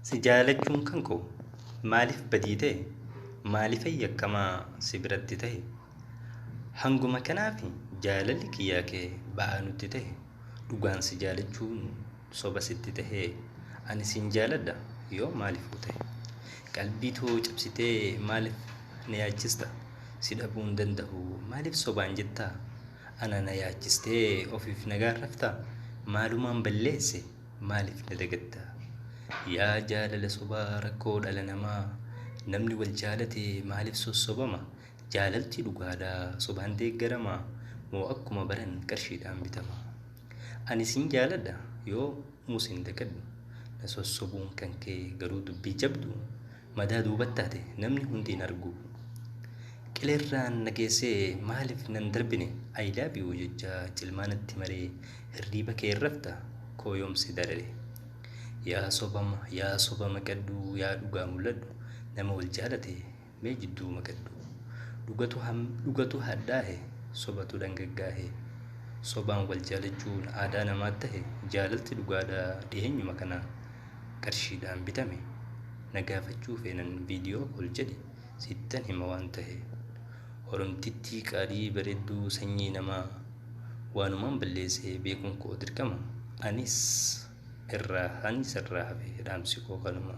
Si jaalachuun kan koo maaliif badii ta'e? Maaliif yakkamaa si biratti ta'e? Hanguma kanaafi jaalalli kiyyaa kee ba'aa nutti ta'e. Dhugaan si jaalachuun soba sitti ta'e. Ani sin jaaladha yoo maaliifuu ta'e? Qalbii too cabsitee maaliif na yaachista? Si dhabuu hin danda'u maaliif sobaan jettaa? Ana na yaachistee ofiif nagaan raftaa? Maalumaan balleesse maaliif na dagatta? Yaa jaalala sobaa rakkoo dhala namaa, namni wal jaalate maaliif sossobama? Jaalalti dhugaadhaa sobaan deeggarama moo akkuma baran qarshiidhaan bitama? Ani sin jaaladha yoo muusin dagadhu, na sossobuun kan kee garuu dubbii jabdu. Madaa duubattaate namni hundi hin argu. Qileerraan na geessee maaliif nan darbine? I love you jecha jilmaanatti maree hirriiba kee rafta koo yoomsi darare. Yaa sobama qaddu yaa dhugaa mul'adhu, nama wal jaalate mee jidduu maqadhu. Dhugatu hadhaa'e sobatu dhangaggaahe. Sobaan wal jaalachuun aadaa namaa ta'e. Jaalalti dhugaadhaa dhiheenyuma kana qarshiidhaan bitame. Na gaafachuu feenan viidiyoo ol jedhe sittan hima waan ta'e. Oromtittii qaalii bareedduu sanyii namaa, waanumaan balleessee beekuun koo dirqama. Anis irraa hafe dhaamsi koo kanuma.